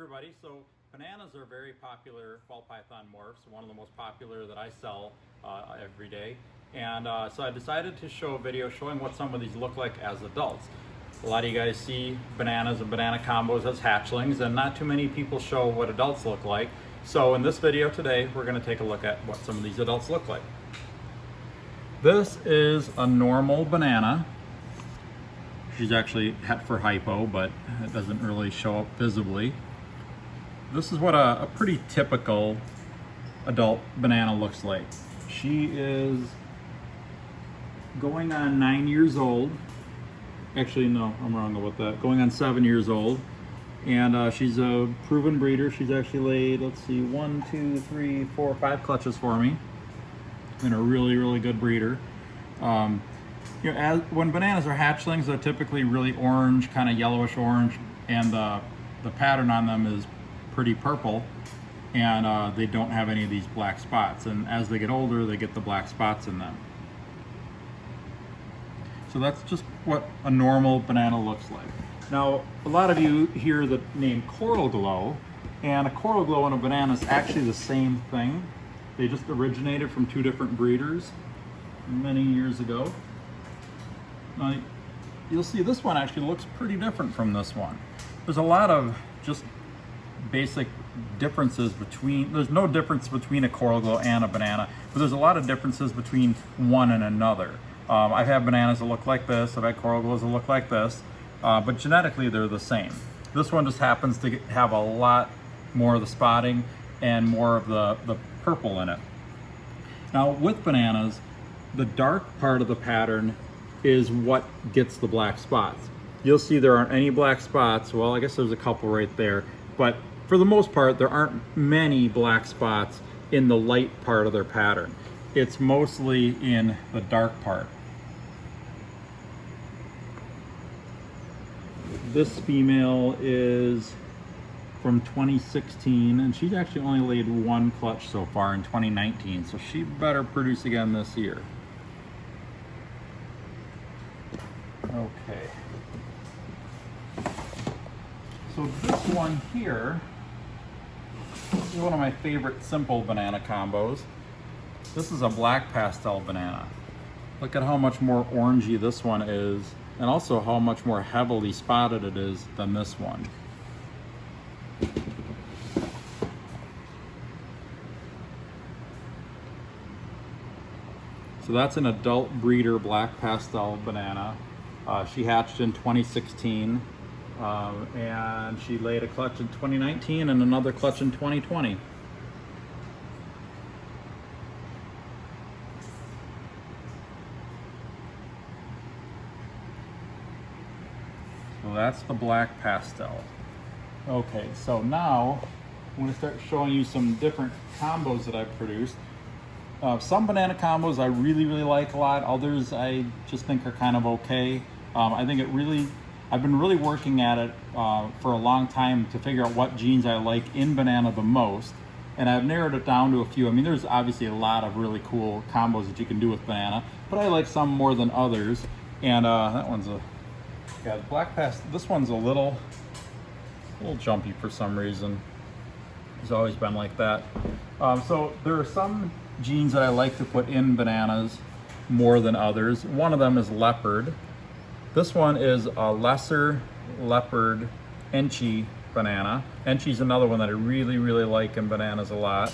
everybody. So bananas are very popular ball python morphs, one of the most popular that I sell every day. And so I decided to show a video showing what some of these look like as adults. A lot of you guys see bananas and banana combos as hatchlings, and not too many people show what adults look like. So in this video today, we're going to take a look at what some of these adults look like. This is a normal banana. She's actually het for hypo, but it doesn't really show up visibly. This is what a pretty typical adult banana looks like. She is going on 9 years old. Actually, no, I'm wrong about that. Going on 7 years old. And she's a proven breeder. She's actually laid, let's see, 1, 2, 3, 4, 5 clutches for me. And a really, really good breeder. You know, when bananas are hatchlings, they're typically really orange, kind of yellowish orange, and the pattern on them is pretty purple, and they don't have any of these black spots. And as they get older, they get the black spots in them. So that's just what a normal banana looks like. Now, a lot of you hear the name coral glow, and a coral glow and a banana is actually the same thing. They just originated from two different breeders many years ago. Now, you'll see this one actually looks pretty different from this one. There's a lot of just basic differences between, there's no difference between a coral glow and a banana, but there's a lot of differences between one and another. I've had bananas that look like this, I've had coral glows that look like this, but genetically they're the same. This one just happens to have a lot more of the spotting and more of the purple in it. Now with bananas, the dark part of the pattern is what gets the black spots. You'll see there aren't any black spots. Well, I guess there's a couple right there, but for the most part, there aren't many black spots in the light part of their pattern. It's mostly in the dark part. This female is from 2016, and she's actually only laid one clutch so far in 2019, so she better produce again this year. Okay. So this one here is one of my favorite simple banana combos. This is a black pastel banana. Look at how much more orangey this one is, and also how much more heavily spotted it is than this one. So that's an adult breeder black pastel banana. She hatched in 2016, and she laid a clutch in 2019 and another clutch in 2020. So that's the black pastel. Okay, so now I'm going to start showing you some different combos that I've produced. Some banana combos I really like a lot. Others I just think are kind of okay. I think I've been really working at it for a long time to figure out what genes I like in banana the most. And I've narrowed it down to a few. I mean, there's obviously a lot of really cool combos that you can do with banana, but I like some more than others. And that one's the black pastel. This one's a little jumpy for some reason. It's always been like that. So there are some genes that I like to put in bananas more than others. One of them is leopard. This one is a lesser leopard Enchi banana. Enchi's another one that I really like in bananas a lot.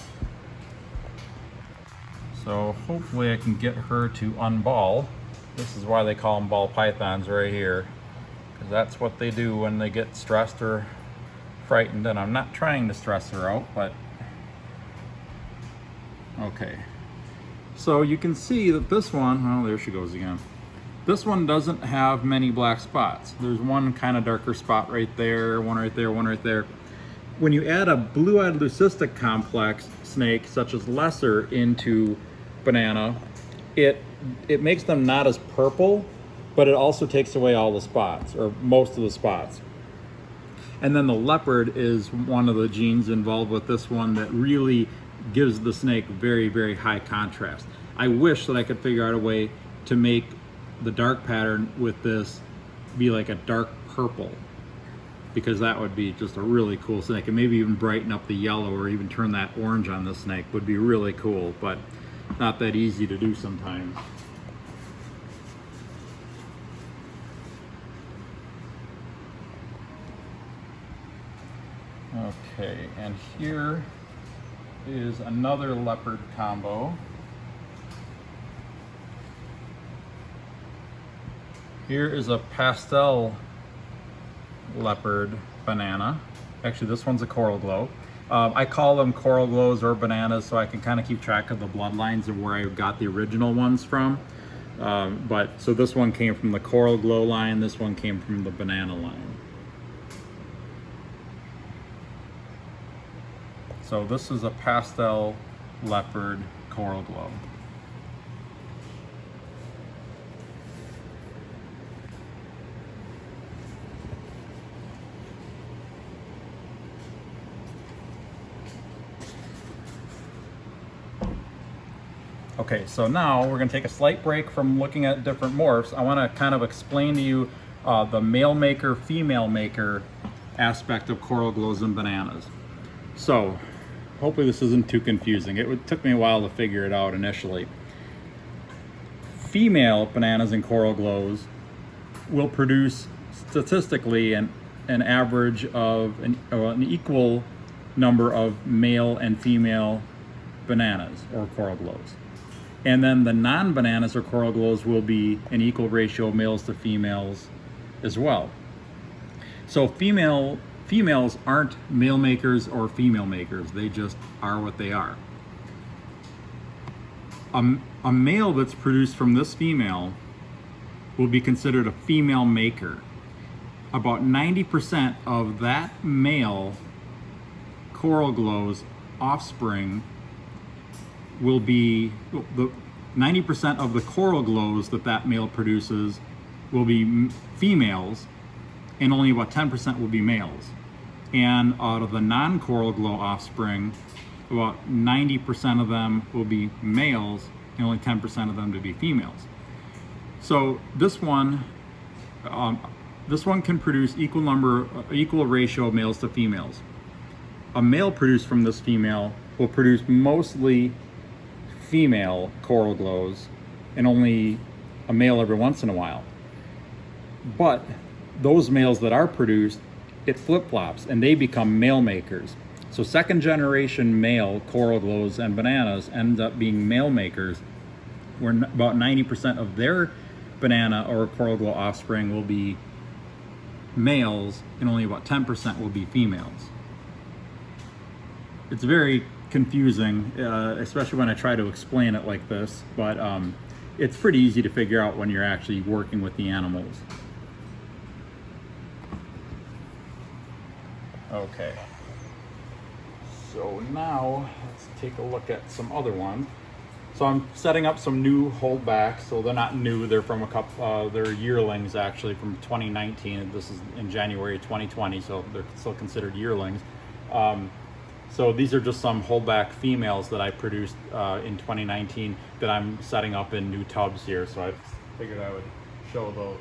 So hopefully I can get her to unball. This is why they call them ball pythons right here, because that's what they do when they get stressed or frightened. And I'm not trying to stress her out, but okay. So you can see that this one, oh, there she goes again. This one doesn't have many black spots. There's one kind of darker spot right there, one right there, one right there. When you add a blue-eyed leucistic complex snake, such as lesser, into banana, it makes them not as purple, but it also takes away all the spots, or most of the spots. And then the leopard is one of the genes involved with this one that really gives the snake very high contrast. I wish that I could figure out a way to make the dark pattern with this be like a dark purple. because that would be just a really cool snake, and maybe even brighten up the yellow or even turn that orange on this snake would be really cool, but not that easy to do sometimes. Okay, and here is another leopard combo. Here is a pastel leopard banana. Actually, this one's a coral glow. I call them coral glows or bananas so I can kind of keep track of the bloodlines of where I got the original ones from. So this one came from the coral glow line, this one came from the banana line. So this is a pastel leopard coral glow. Okay, so now we're going to take a slight break from looking at different morphs. I want to kind of explain to you the male maker, female maker aspect of coral glows and bananas. So hopefully this isn't too confusing. It took me a while to figure it out initially. Female bananas and coral glows will produce statistically an average of an equal number of male and female bananas or coral glows. And then the non-bananas or coral glows will be an equal ratio of males to females as well. So females aren't male makers or female makers. They just are what they are. A male that's produced from this female will be considered a female maker. About 90% of that male coral glow's offspring will be, the 90% of the coral glows that male produces will be females, and only about 10% will be males. And out of the non-coral glow offspring, about 90% of them will be males and only 10% of them to be females. So this one can produce equal ratio of males to females. A male produced from this female will produce mostly female coral glows and only a male every once in a while. But those males that are produced, it flip-flops and they become male makers. So second generation male coral glows and bananas end up being male makers, where about 90% of their banana or coral glow offspring will be males and only about 10% will be females. It's very confusing, especially when I try to explain it like this, but it's pretty easy to figure out when you're actually working with the animals. Okay, so now let's take a look at some other ones. So I'm setting up some new holdbacks. So they're not new, they're from a couple, they're yearlings actually from 2019. This is in January 2020, so they're still considered yearlings. So these are just some holdback females that I produced in 2019 that I'm setting up in new tubs here. So I figured I would show those.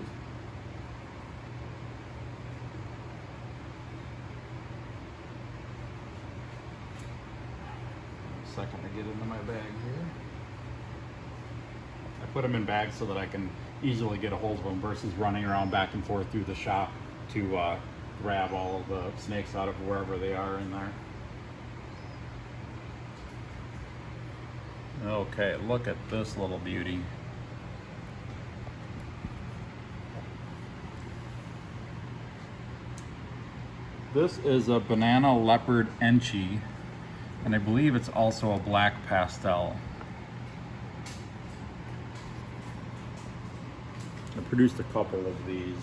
Second to get into my bag here. I put them in bags so that I can easily get a hold of them versus running around back and forth through the shop to grab all of the snakes out of wherever they are in there. Okay, look at this little beauty. This is a banana leopard enchi, and I believe it's also a black pastel. I produced a couple of these.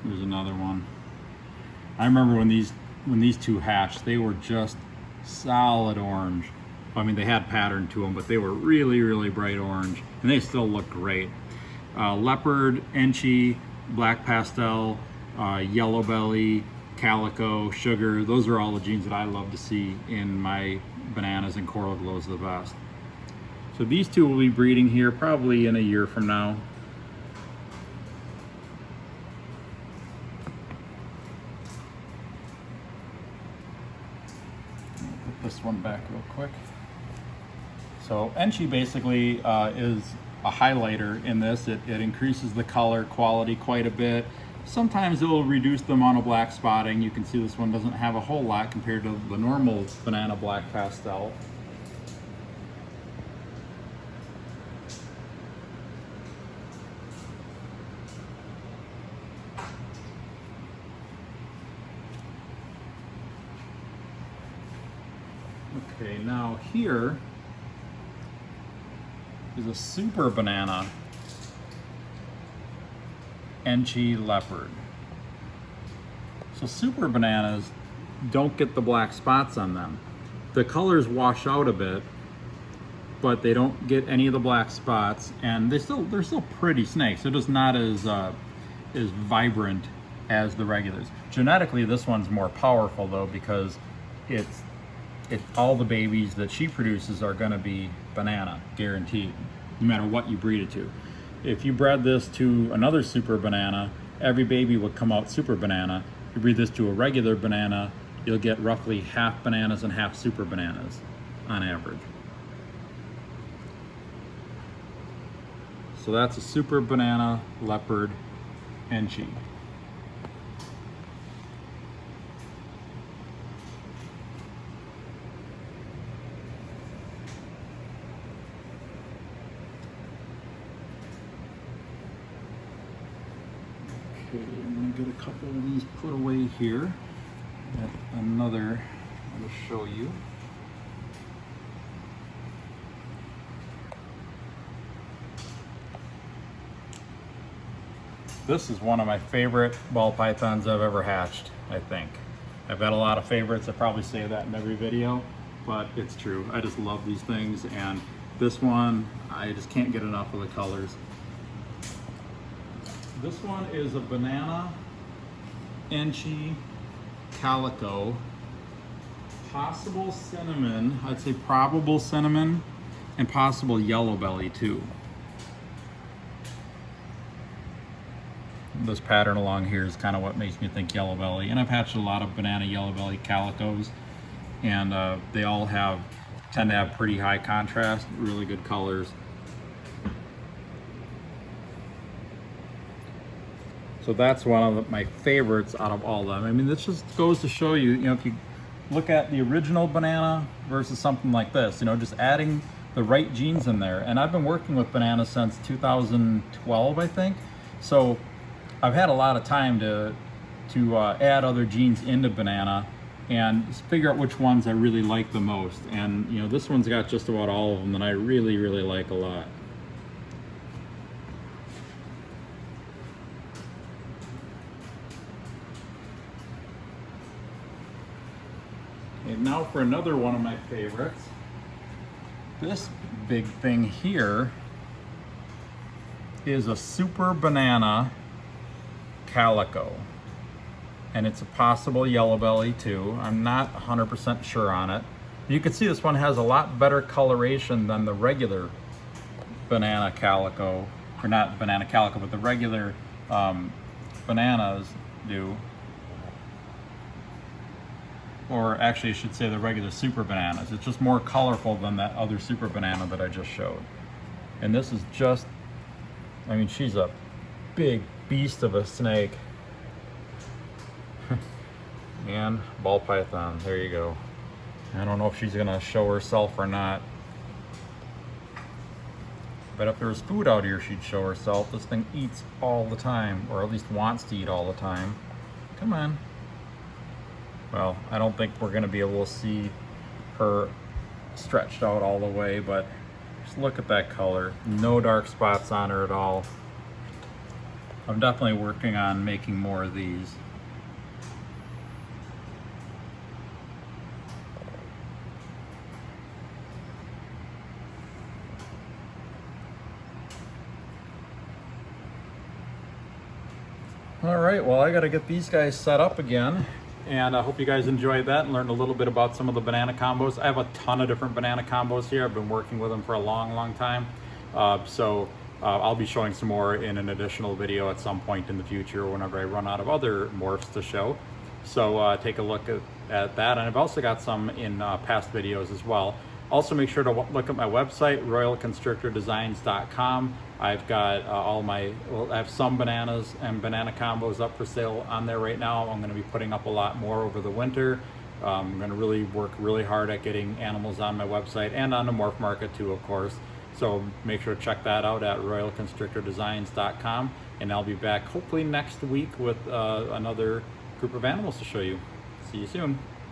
Here's another one. I remember when these two hatched, they were just solid orange. I mean, they had pattern to them, but they were really, really bright orange, and they still look great. Leopard, enchi, black pastel, yellow belly, calico, sugar. Those are all the genes that I love to see in my bananas and coral glows the best. So these two will be breeding here probably in a year from now. Put this one back real quick. So Enchi basically is a highlighter in this. It increases the color quality quite a bit. Sometimes it will reduce the amount of black spotting. You can see this one doesn't have a whole lot compared to the normal banana black pastel. Okay, now here is a super banana Enchi Leopard. So super bananas don't get the black spots on them. The colors wash out a bit, but they don't get any of the black spots, and they're still pretty snakes. They're just not as vibrant as the regulars. Genetically, this one's more powerful though, because all the babies that she produces are going to be banana, guaranteed, no matter what you breed it to. If you bred this to another super banana, every baby would come out super banana. If you breed this to a regular banana, you'll get roughly half bananas and half super bananas on average. So that's a super banana leopard Enchi. Okay, I'm gonna get a couple of these put away here. Another, I'm gonna show you. This is one of my favorite ball pythons I've ever hatched, I think. I've had a lot of favorites. I probably say that in every video, but it's true. I just love these things, and this one, I just can't get enough of the colors. This one is a banana Enchi calico, possible cinnamon, I'd say probable cinnamon, and possible yellow belly too. This pattern along here is kind of what makes me think yellow belly, and I've hatched a lot of banana yellow belly calicos, and they all tend to have pretty high contrast, really good colors. So that's one of my favorites out of all of them. I mean, this just goes to show you, if you look at the original banana versus something like this, just adding the right genes in there. And I've been working with bananas since 2012, I think. So I've had a lot of time to add other genes into banana and figure out which ones I really like the most. And this one's got just about all of them that I really, really like a lot. And now for another one of my favorites. This big thing here is a super banana calico, and it's a possible yellow belly too. I'm not 100% sure on it. You can see this one has a lot better coloration than the regular banana calico, or not banana calico, but the regular bananas do. Or actually I should say the regular super bananas. It's just more colorful than that other super banana that I just showed. And this is just, I mean, she's a big beast of a snake. And ball python, there you go. I don't know if she's gonna show herself or not. But if there was food out here, she'd show herself. This thing eats all the time, or at least wants to eat all the time. Come on. Well, I don't think we're gonna be able to see her stretched out all the way, but just look at that color. No dark spots on her at all. I'm definitely working on making more of these. All right, well, I gotta get these guys set up again. And I hope you guys enjoyed that and learned a little bit about some of the banana combos. I have a ton of different banana combos here. I've been working with them for a long time. I'll be showing some more in an additional video at some point in the future whenever I run out of other morphs to show. So take a look at that. And I've also got some in past videos as well. Also make sure to look at my website, royalconstructordesigns.com. I've got I have some bananas and banana combos up for sale on there right now. I'm going to be putting up a lot more over the winter. I'm going to really work really hard at getting animals on my website and on the morph market too, of course. So make sure to check that out at royalconstructordesigns.com. And I'll be back hopefully next week with another group of animals to show you. See you soon.